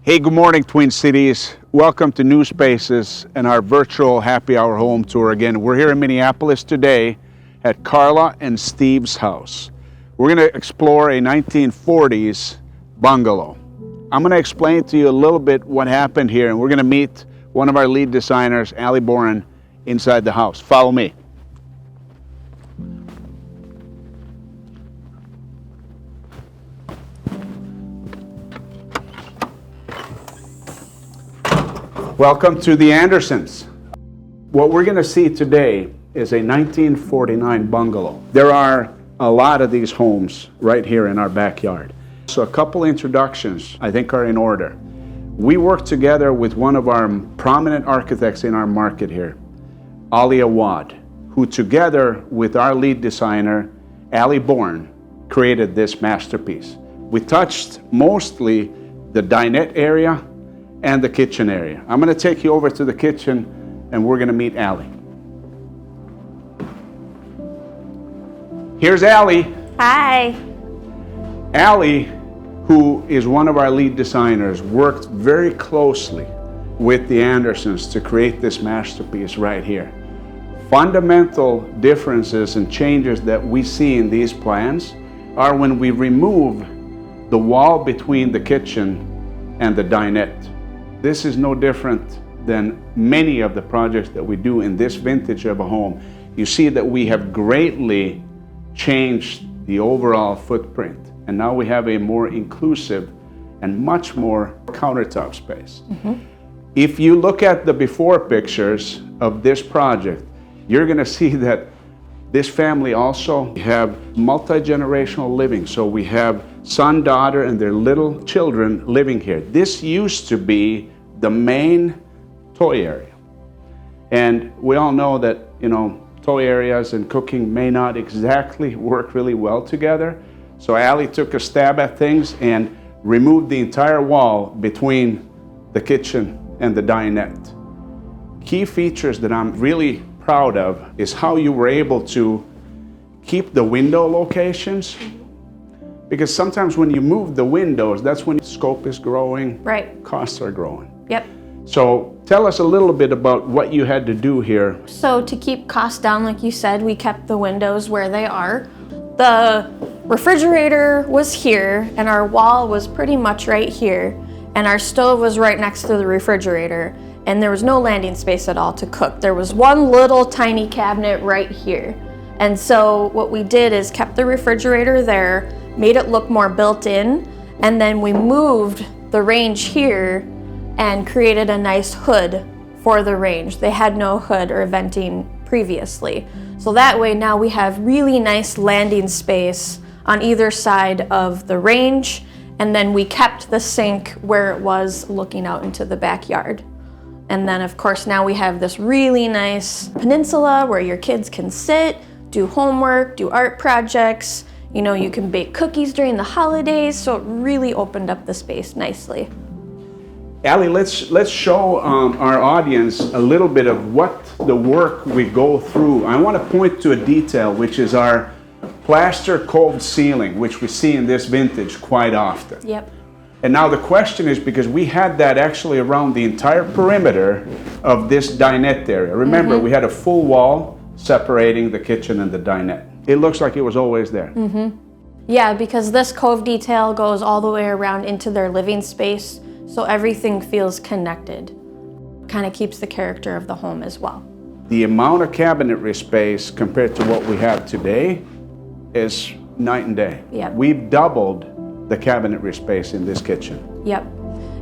Hey, good morning, Twin Cities. Welcome to New Spaces and our virtual happy hour home tour. Again, we're here in Minneapolis today at Carla and Steve's house. We're going to explore a 1940s bungalow. I'm going to explain to you a little bit what happened here, and we're going to meet one of our lead designers, Allie Boren, inside the house. Follow me. Welcome to the Andersons. What we're going to see today is a 1949 bungalow. There are a lot of these homes right here in our backyard. So a couple introductions I think are in order. We work together with one of our prominent architects in our market here, Ali Awad, who together with our lead designer, Allie Boren, created this masterpiece. We touched mostly the dinette area and the kitchen area. I'm going to take you over to the kitchen and we're going to meet Allie. Here's Allie. Hi. Allie, who is one of our lead designers, worked very closely with the Andersons to create this masterpiece right here. Fundamental differences and changes that we see in these plans are when we remove the wall between the kitchen and the dinette. This is no different than many of the projects that we do in this vintage of a home. You see that we have greatly changed the overall footprint, and now we have a more inclusive and much more countertop space. If you look at the before pictures of this project, you're going to see that this family also have multi-generational living. So we have son, daughter, and their little children living here. This used to be the main toy area. And we all know that, toy areas and cooking may not exactly work really well together. So Allie took a stab at things and removed the entire wall between the kitchen and the dinette. Key features that I'm really proud of is how you were able to keep the window locations, because sometimes when you move the windows, that's when scope is growing, Right. costs are growing. Yep. So tell us a little bit about what you had to do here. So to keep costs down, like you said, we kept the windows where they are. The refrigerator was here and our wall was pretty much right here, and our stove was right next to the refrigerator, and there was no landing space at all to cook. There was one little tiny cabinet right here. And so what we did is kept the refrigerator there, made it look more built in, and then we moved the range here and created a nice hood for the range. They had no hood or venting previously. So that way now we have really nice landing space on either side of the range, and then we kept the sink where it was looking out into the backyard. And then of course now we have this really nice peninsula where your kids can sit, do homework, do art projects. You can bake cookies during the holidays, so it really opened up the space nicely. Allie, let's show our audience a little bit of what the work we go through. I want to point to a detail, which is our plaster coved ceiling, which we see in this vintage quite often. Yep. And now the question is, because we had that actually around the entire perimeter of this dinette area. Remember, we had a full wall separating the kitchen and the dinette. It looks like it was always there. Yeah, because this cove detail goes all the way around into their living space, so everything feels connected. Kind of keeps the character of the home as well. The amount of cabinetry space compared to what we have today is night and day. Yep. We've doubled the cabinetry space in this kitchen. Yep.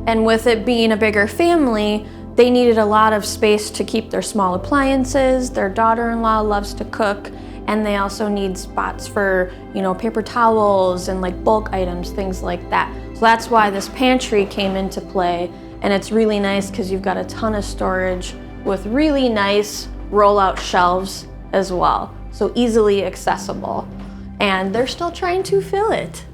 And with it being a bigger family, they needed a lot of space to keep their small appliances. Their daughter-in-law loves to cook, and they also need spots for, paper towels and like bulk items, things like that. So that's why this pantry came into play, and it's really nice because you've got a ton of storage with really nice roll-out shelves as well, so easily accessible. And they're still trying to fill it.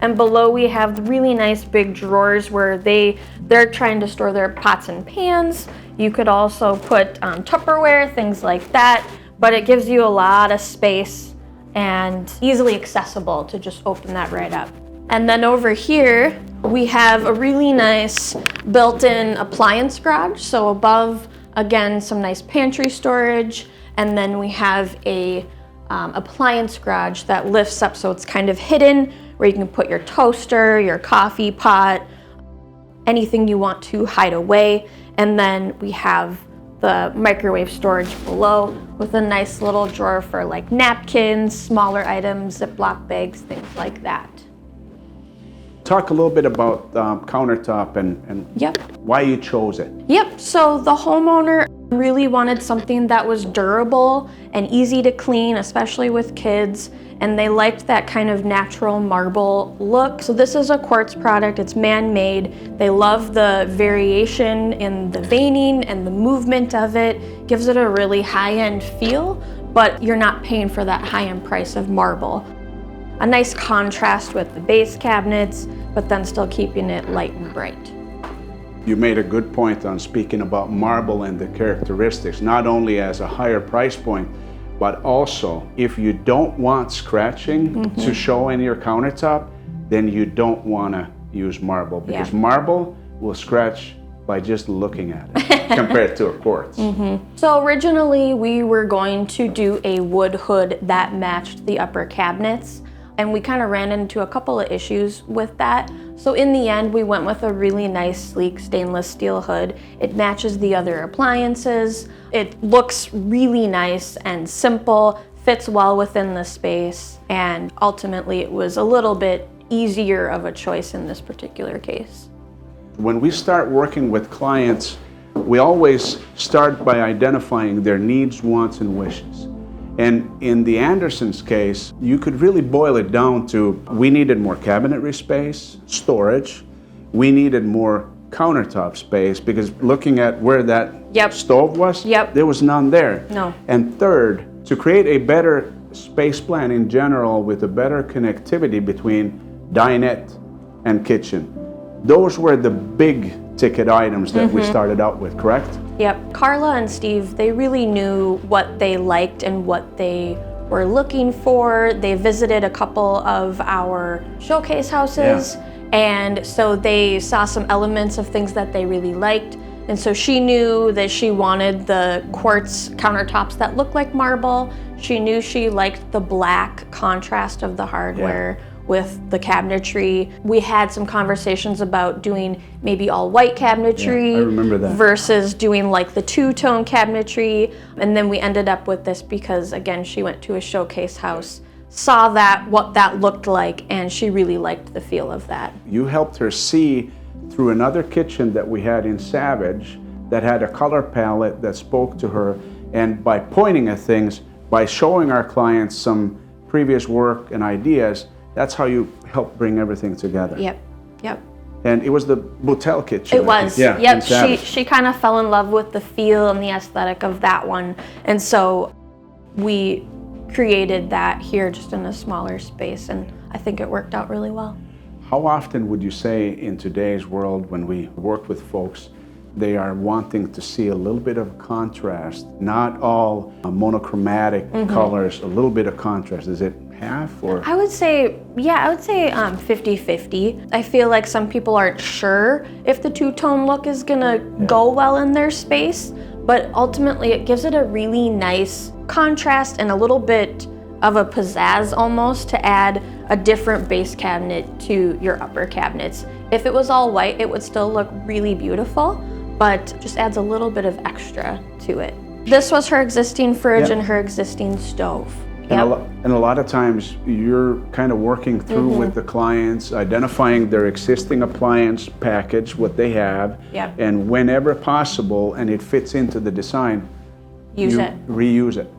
And below we have really nice big drawers where they're trying to store their pots and pans. You could also put Tupperware, things like that, but it gives you a lot of space and easily accessible to just open that right up. And then over here, We have a really nice built-in appliance garage. So above, again, some nice pantry storage. And then we have a appliance garage that lifts up so it's kind of hidden, where you can put your toaster, your coffee pot, anything you want to hide away. And then we have the microwave storage below with a nice little drawer for like napkins, smaller items, Ziploc bags, things like that. Talk a little bit about countertop and Yep. why you chose it. Yep, so the homeowner really wanted something that was durable and easy to clean, especially with kids, and they liked that kind of natural marble look. So this is a quartz product, it's man-made. They love the variation in the veining and the movement of it. Gives it a really high-end feel, but you're not paying for that high-end price of marble. A nice contrast with the base cabinets, but then still keeping it light and bright. You made a good point on speaking about marble and the characteristics, not only as a higher price point, but also if you don't want scratching to show in your countertop, then you don't want to use marble, because marble will scratch by just looking at it compared to a quartz. So originally we were going to do a wood hood that matched the upper cabinets, and we kind of ran into a couple of issues with that. So in the end, we went with a really nice, sleek stainless steel hood. It matches the other appliances. It looks really nice and simple, fits well within the space, and ultimately it was a little bit easier of a choice in this particular case. When we start working with clients, we always start by identifying their needs, wants, and wishes. And in the Andersons case, you could really boil it down to, we needed more cabinetry space, storage. We needed more countertop space, because looking at where that stove was, there was none there. No. And third, to create a better space plan in general with a better connectivity between dinette and kitchen. Those were the big ticket items that we started out with, correct? Yep, Carla and Steve, they really knew what they liked and what they were looking for. They visited a couple of our showcase houses, and so they saw some elements of things that they really liked. And so she knew that she wanted the quartz countertops that look like marble. She knew she liked the black contrast of the hardware with the cabinetry. We had some conversations about doing maybe all white cabinetry I remember that. versus doing like the two-tone cabinetry. And then we ended up with this because, again, she went to a showcase house, saw what that looked like, and she really liked the feel of that. You helped her see through another kitchen that we had in Savage that had a color palette that spoke to her, and by pointing at things, by showing our clients some previous work and ideas, that's how you help bring everything together. Yep. And it was the Boutel kitchen. It was. Yeah, Yep. She kind of fell in love with the feel and the aesthetic of that one, and so we created that here just in a smaller space, and I think it worked out really well. How often would you say in today's world, when we work with folks, they are wanting to see a little bit of contrast, not all monochromatic colors, a little bit of contrast? Is it half or? I would say 50-50. I feel like some people aren't sure if the two-tone look is gonna go well in their space, but ultimately it gives it a really nice contrast and a little bit of a pizzazz almost to add a different base cabinet to your upper cabinets. If it was all white, it would still look really beautiful, but just adds a little bit of extra to it. This was her existing fridge and her existing stove. And a lot of times you're kind of working through with the clients, identifying their existing appliance package, what they have, and whenever possible, and it fits into the design, reuse it.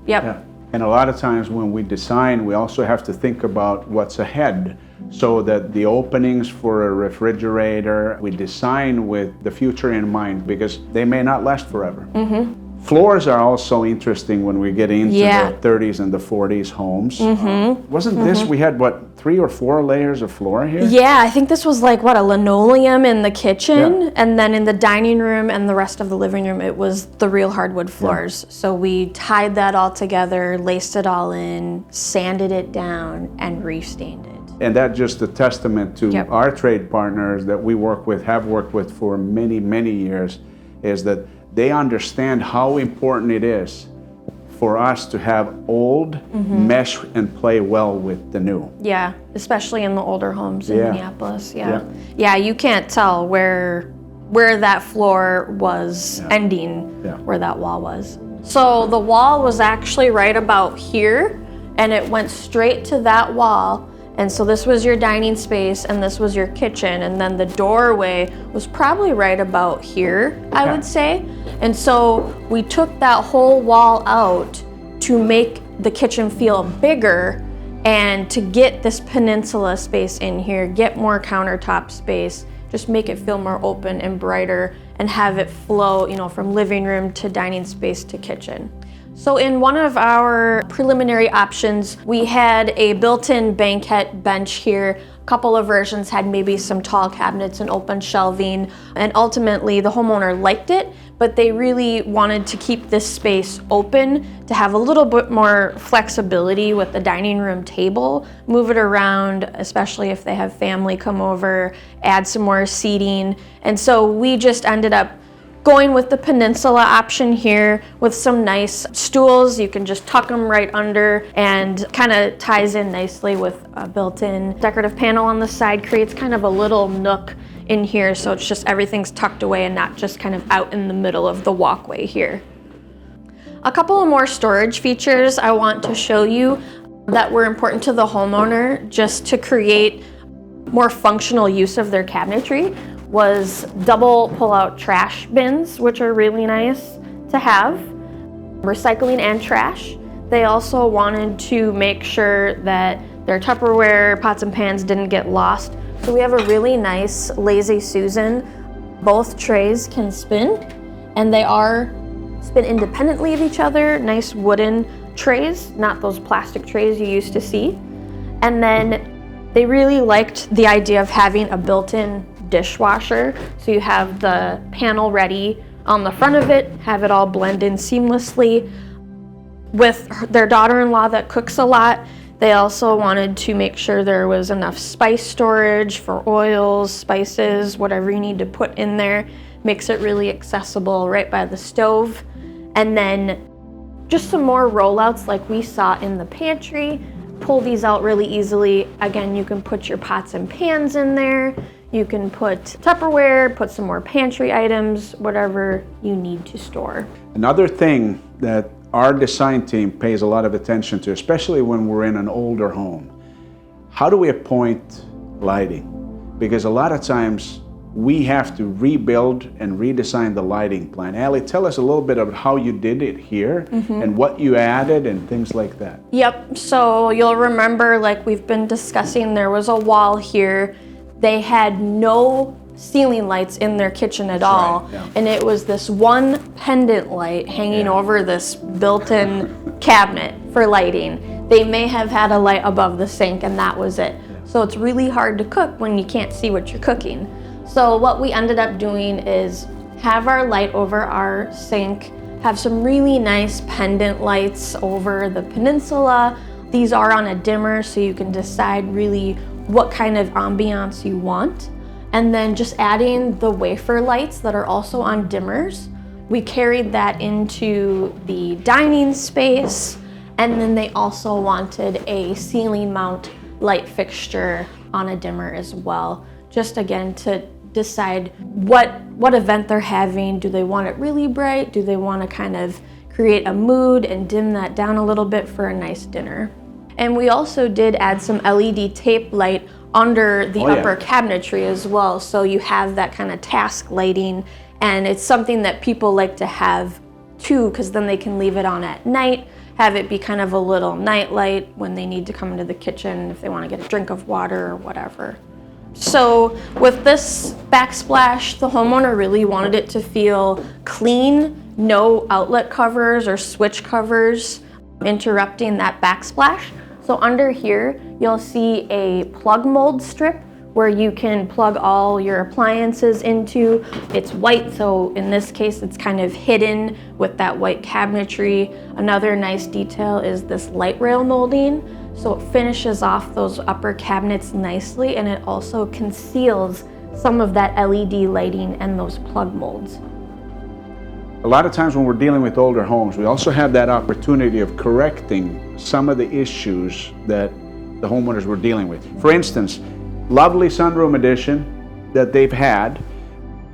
And a lot of times when we design, we also have to think about what's ahead, so that the openings for a refrigerator, we design with the future in mind, because they may not last forever. Floors are also interesting when we get into the 30s and the 40s homes. Wasn't this, we had 3 or 4 layers of floor here? Yeah, I think this was like a linoleum in the kitchen, and then in the dining room and the rest of the living room, it was the real hardwood floors. So we tied that all together, laced it all in, sanded it down, and restained it. And that's just a testament to Yep. our trade partners that we work with, have worked with for many, many years, is that they understand how important it is for us to have old mesh and play well with the new. Yeah, especially in the older homes in Yeah. Minneapolis. Yeah. Yeah. Yeah, you can't tell where that floor was ending, Yeah. where that wall was. So the wall was actually right about here, and it went straight to that wall. And so this was your dining space, and this was your kitchen, and then the doorway was probably right about here, I Okay. would say. And so we took that whole wall out to make the kitchen feel bigger and to get this peninsula space in here, get more countertop space, just make it feel more open and brighter and have it flow, you know, from living room to dining space to kitchen. So in one of our preliminary options, we had a built-in banquette bench here. A couple of versions had maybe some tall cabinets and open shelving, and ultimately the homeowner liked it, but they really wanted to keep this space open to have a little bit more flexibility with the dining room table, move it around, especially if they have family come over, add some more seating. And so we just ended up going with the peninsula option here with some nice stools. You can just tuck them right under, and kind of ties in nicely with a built-in decorative panel on the side, creates kind of a little nook in here, so it's just everything's tucked away and not just kind of out in the middle of the walkway here. A couple of more storage features I want to show you that were important to the homeowner just to create more functional use of their cabinetry was double pull-out trash bins, which are really nice to have. Recycling and trash. They also wanted to make sure that their Tupperware pots and pans didn't get lost. So we have a really nice Lazy Susan. Both trays can spin, and they are spin independently of each other. Nice wooden trays, not those plastic trays you used to see. And then they really liked the idea of having a built-in dishwasher. So you have the panel ready on the front of it, have it all blend in seamlessly. With their daughter-in-law that cooks a lot, they also wanted to make sure there was enough spice storage for oils, spices, whatever you need to put in there. Makes it really accessible right by the stove. And then just some more rollouts like we saw in the pantry. Pull these out really easily. Again, you can put your pots and pans in there. You can put Tupperware, put some more pantry items, whatever you need to store. Another thing that our design team pays a lot of attention to, especially when we're in an older home, how do we appoint lighting? Because a lot of times we have to rebuild and redesign the lighting plan. Allie, tell us a little bit of how you did it here and what you added and things like that. Yep, so you'll remember, like we've been discussing, there was a wall here. They had no ceiling lights in their kitchen at all. Right, yeah. And it was this one pendant light hanging over this built-in cabinet for lighting. They may have had a light above the sink, and that was it. So it's really hard to cook when you can't see what you're cooking. So what we ended up doing is have our light over our sink, have some really nice pendant lights over the peninsula. These are on a dimmer, so you can decide really what kind of ambiance you want. And then just adding the wafer lights that are also on dimmers. We carried that into the dining space, and then they also wanted a ceiling mount light fixture on a dimmer as well. Just again to decide what event they're having. Do they want it really bright? Do they want to kind of create a mood and dim that down a little bit for a nice dinner? And we also did add some LED tape light under the upper cabinetry as well. So you have that kind of task lighting, and it's something that people like to have too, because then they can leave it on at night, have it be kind of a little night light when they need to come into the kitchen if they want to get a drink of water or whatever. So with this backsplash, the homeowner really wanted it to feel clean, no outlet covers or switch covers interrupting that backsplash. So under here, you'll see a plug mold strip where you can plug all your appliances into. It's white, so in this case it's kind of hidden with that white cabinetry. Another nice detail is this light rail molding, so it finishes off those upper cabinets nicely, and it also conceals some of that LED lighting and those plug molds. A lot of times when we're dealing with older homes, we also have that opportunity of correcting some of the issues that the homeowners were dealing with. For instance, lovely sunroom addition that they've had,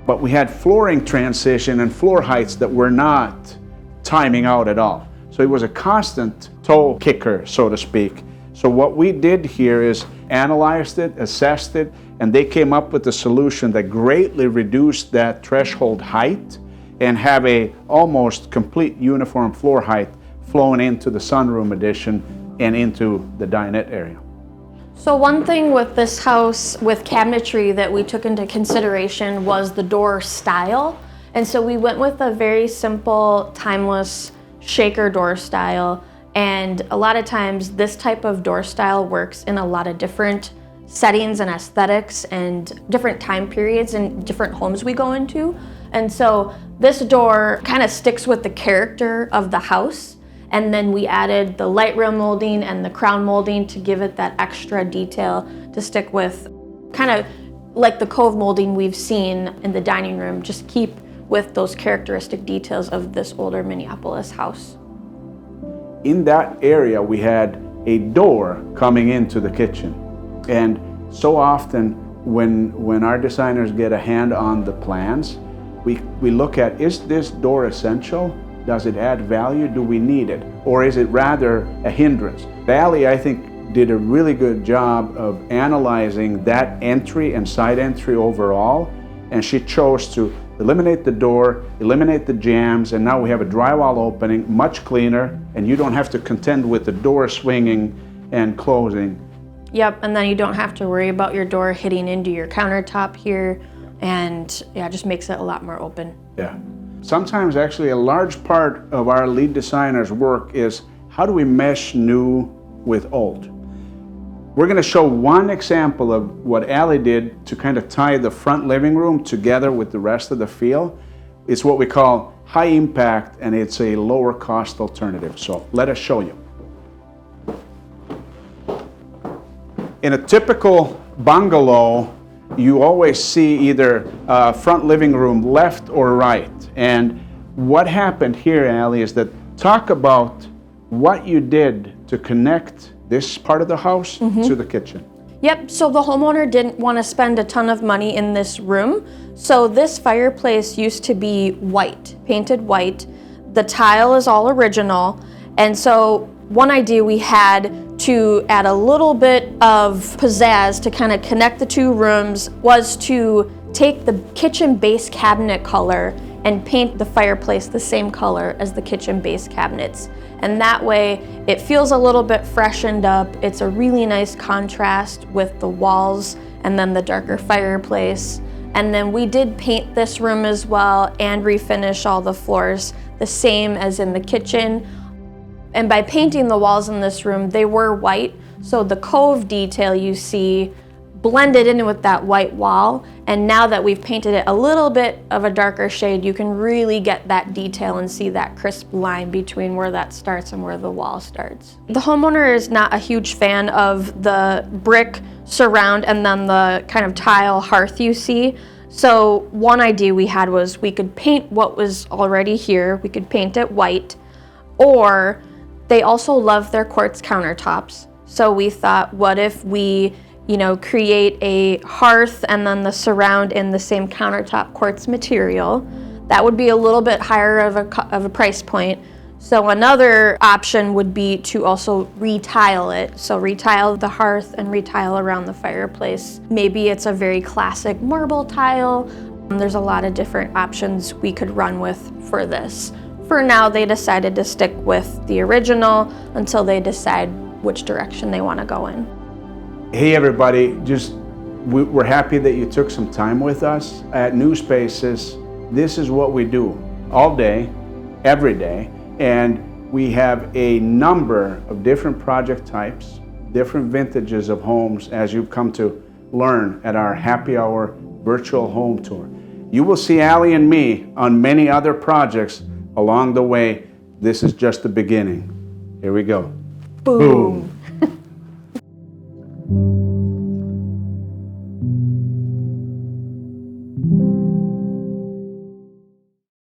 but we had flooring transition and floor heights that were not timing out at all. So it was a constant toe kicker, so to speak. So what we did here is analyzed it, assessed it, and they came up with a solution that greatly reduced that threshold height and have a almost complete uniform floor height flowing into the sunroom addition and into the dinette area. So one thing with this house with cabinetry that we took into consideration was the door style. And so we went with a very simple, timeless shaker door style. And a lot of times this type of door style works in a lot of different settings and aesthetics and different time periods and different homes we go into. And so this door kind of sticks with the character of the house. And then we added the light rail molding and the crown molding to give it that extra detail to stick with, kind of like the cove molding we've seen in the dining room, just keep with those characteristic details of this older Minneapolis house. In that area, we had a door coming into the kitchen. And so often when our designers get a hand on the plans, we look at, is this door essential? Does it add value? Do we need it? Or is it rather a hindrance? Allie, I think, did a really good job of analyzing that entry and side entry overall, and she chose to eliminate the door, eliminate the jambs, and now we have a drywall opening, much cleaner, and you don't have to contend with the door swinging and closing. Yep, and then you don't have to worry about your door hitting into your countertop here, and yeah, it just makes it a lot more open. Yeah. Sometimes actually a large part of our lead designer's work is how do we mesh new with old? We're going to show one example of what Allie did to kind of tie the front living room together with the rest of the feel. It's what we call high impact, and it's a lower cost alternative. So let us show you. In a typical bungalow, you always see either front living room left or right. And what happened here, Allie, is that talk about what you did to connect this part of the house to the kitchen. Yep, so the homeowner didn't want to spend a ton of money in this room. So this fireplace used to be white, painted white. The tile is all original. And so one idea we had to add a little bit of pizzazz to kind of connect the two rooms was to take the kitchen base cabinet color and paint the fireplace the same color as the kitchen base cabinets. And that way it feels a little bit freshened up. It's a really nice contrast with the walls and then the darker fireplace. And then we did paint this room as well and refinish all the floors the same as in the kitchen. And by painting the walls in this room, they were white, so the cove detail you see blended in with that white wall. And now that we've painted it a little bit of a darker shade, you can really get that detail and see that crisp line between where that starts and where the wall starts. The homeowner is not a huge fan of the brick surround and then the kind of tile hearth you see. So one idea we had was we could paint what was already here, we could paint it white, or they also love their quartz countertops. So we thought, what if we create a hearth and then the surround in the same countertop quartz material. That would be a little bit higher of a price point. So another option would be to also retile it. So retile the hearth and retile around the fireplace. Maybe it's a very classic marble tile. There's a lot of different options we could run with for this. For now, they decided to stick with the original until they decide which direction they want to go in. Hey everybody, we're happy that you took some time with us at New Spaces. This is what we do all day, every day, and we have a number of different project types, different vintages of homes as you've come to learn at our happy hour virtual home tour. You will see Allie and me on many other projects along the way. This is just the beginning. Here we go. Boom. Boom.